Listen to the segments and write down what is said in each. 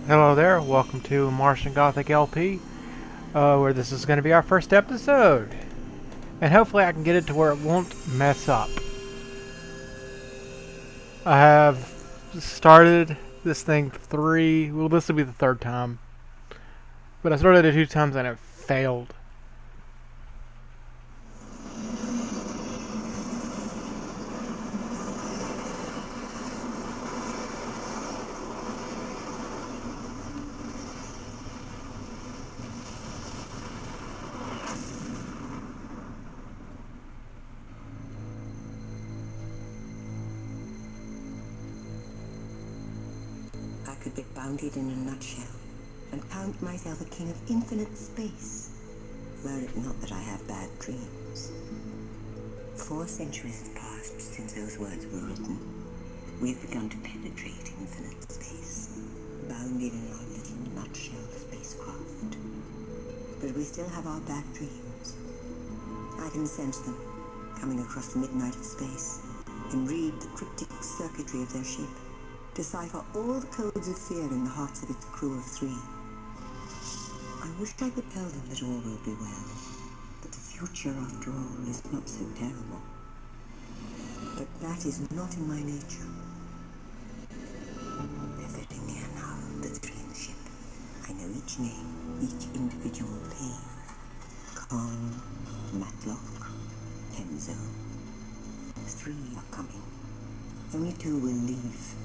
Hello there, welcome to Martian Gothic LP, where this is going to be our first episode. And hopefully I can get it to where it won't mess up. I have started this thing this will be the third time. But I started it 2 times and it failed. I could be bounded in a nutshell and count myself a king of infinite space, were it not that I have bad dreams. 4 centuries have passed since those words were written. We've begun to penetrate infinite space, bounded in our little nutshell spacecraft. But we still have our bad dreams. I can sense them coming across the midnight of space and read the cryptic circuitry of their shape. Decipher all the codes of fear in the hearts of its crew of 3. I wish I could tell them that all will be well, that the future, after all, is not so terrible. But that is not in my nature. They're very near now, the 3 in the ship. I know each name, each individual pain. Tagonn, Matlock, Kenzo. 3 are coming. Only 2 will leave.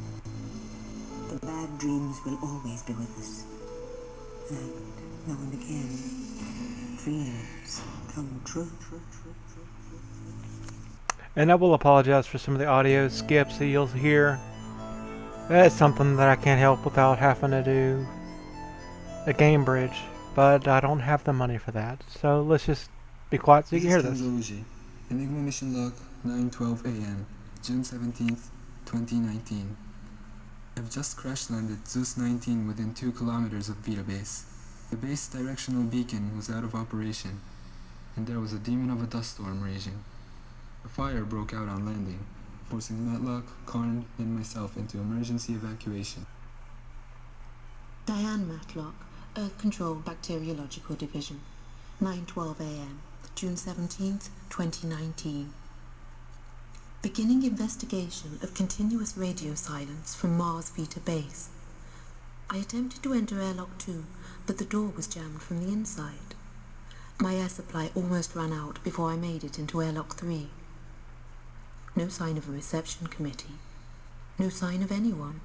The bad dreams will always be with us. And now and again, dreams come true. And I will apologize for some of the audio skips that you'll hear. That's something that I can't help without having to do a game bridge. But I don't have the money for that. So let's just be quiet so you can hear this. Enigma mission log 9:12 a.m. June 17th, 2019. I've just crash landed Zeus 19 within 2 kilometers of Vita Base. The base directional beacon was out of operation, and there was a demon of a dust storm raging. A fire broke out on landing, forcing Matlock, Karn, and myself into emergency evacuation. Diane Matlock, Earth Control Bacteriological Division, 9:12 a.m., June 17th, 2019. Beginning investigation of continuous radio silence from Mars Vita Base. I attempted to enter Airlock 2, but the door was jammed from the inside. My air supply almost ran out before I made it into Airlock 3. No sign of a reception committee. No sign of anyone.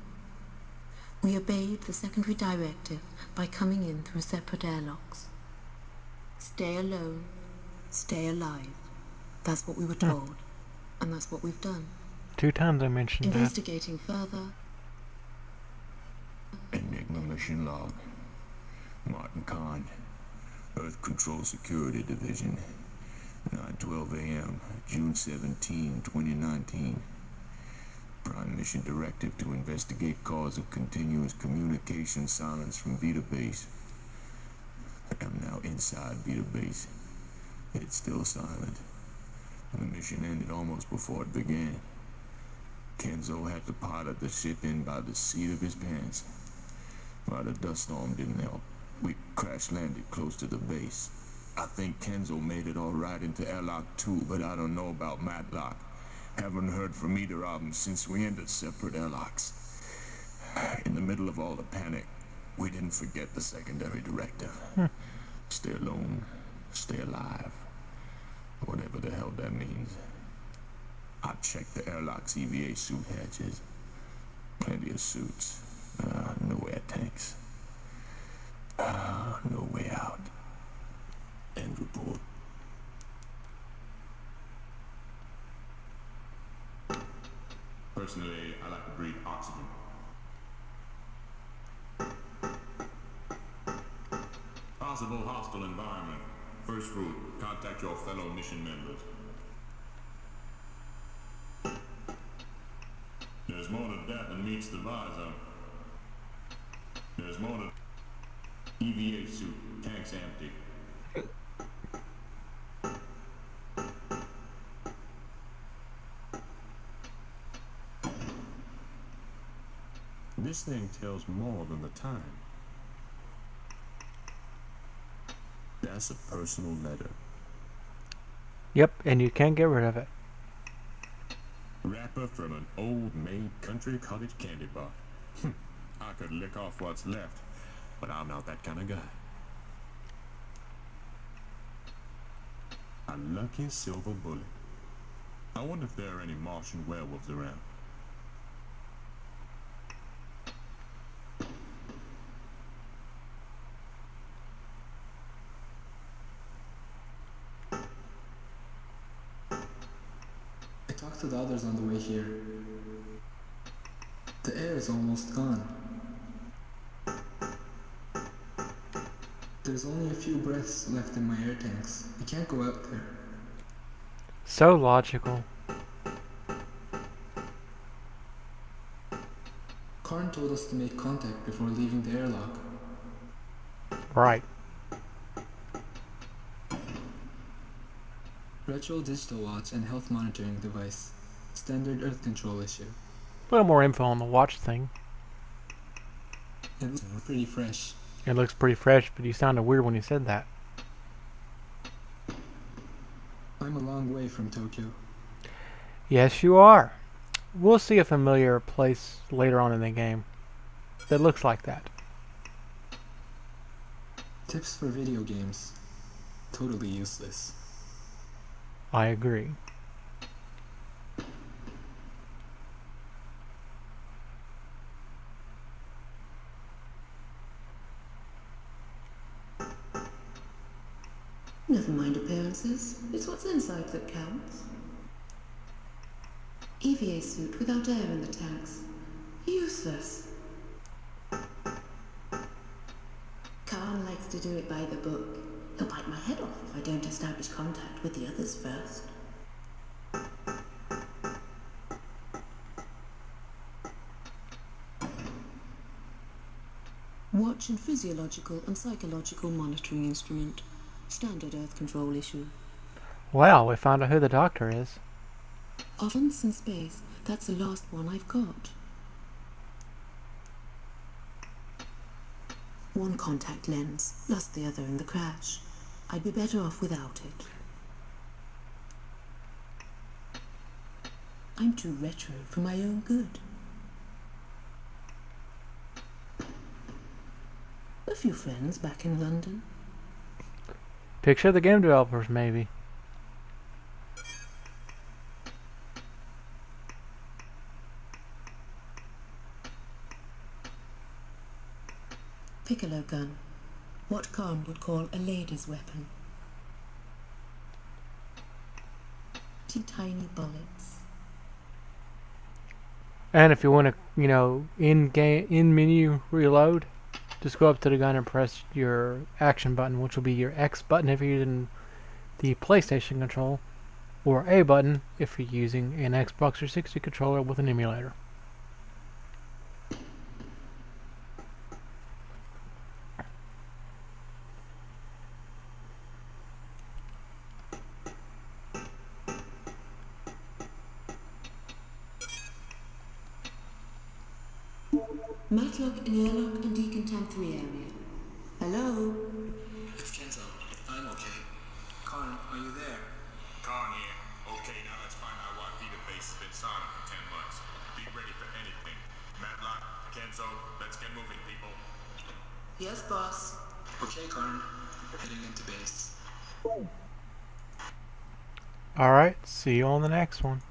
We obeyed the secondary directive by coming in through separate airlocks. Stay alone, stay alive. That's what we were told. And that's what we've done. 2 times I mentioned that. Investigating further. Enigma mission log. Martin Kahn, Earth Control Security Division, 9:12 a.m., June 17, 2019. Prime mission directive to investigate cause of continuous communication silence from Vita Base. I am now inside Vita Base. It's still silent. The mission ended almost before it began. Kenzo had to pilot the ship in by the seat of his pants. While the dust storm didn't help, we crash-landed close to the base. I think Kenzo made it all right into Airlock 2, but I don't know about Matlock. Haven't heard from either of them since we entered separate airlocks. In the middle of all the panic, we didn't forget the secondary directive. Stay alone, stay alive. Whatever the hell that means. I checked the airlock's EVA suit hatches. Plenty of suits. No air tanks. No way out. End report. Personally, I like to breathe oxygen. Possible hostile environment. First rule, contact your fellow mission members. There's more to that than meets the visor. There's more to... EVA suit, tanks empty. This thing tells more than the time. That's a personal letter. Yep, and you can't get rid of it. Wrapper from an old maid country cottage candy bar. I could lick off what's left, but I'm not that kind of guy. A lucky silver bullet. I wonder if there are any Martian werewolves around. I talked to the others on the way here. The air is almost gone. There's only a few breaths left in my air tanks. I can't go out there. So logical. Karn told us to make contact before leaving the airlock. Right. Retro digital watch and health monitoring device. Standard Earth control issue. A little more info on the watch thing. It looks pretty fresh. It looks pretty fresh, but you sounded weird when you said that. I'm a long way from Tokyo. Yes, you are. We'll see a familiar place later on in the game that looks like that. Tips for video games. Totally useless. I agree. Never mind appearances. It's what's inside that counts. EVA suit without air in the tanks. Useless. Khan likes to do it by the book. He'll bite my head off if I don't establish contact with the others first. Watch and physiological and psychological monitoring instrument. Standard Earth control issue. Well, we found out who the doctor is. Offense in space, that's the last one I've got. One contact lens, lost the other in the crash. I'd be better off without it. I'm too retro for my own good. A few friends back in London. Picture the game developers, maybe. Piccolo gun. What Khan would call a lady's weapon. Tiny bullets. And if you want to, in menu reload, just go up to the gun and press your action button, which will be your X button if you're using the PlayStation control, or A button if you're using an Xbox 360 controller with an emulator. Matlock in Airlock and Decontent 3 area. Hello? It's Kenzo. I'm okay. Karn, are you there? Khan here. Okay, now let's find out why database has been silent for 10 months. Be ready for anything. Matlock, Kenzo, let's get moving, people. Yes, boss. Okay, Karn. Heading into base. Alright, see you on the next one.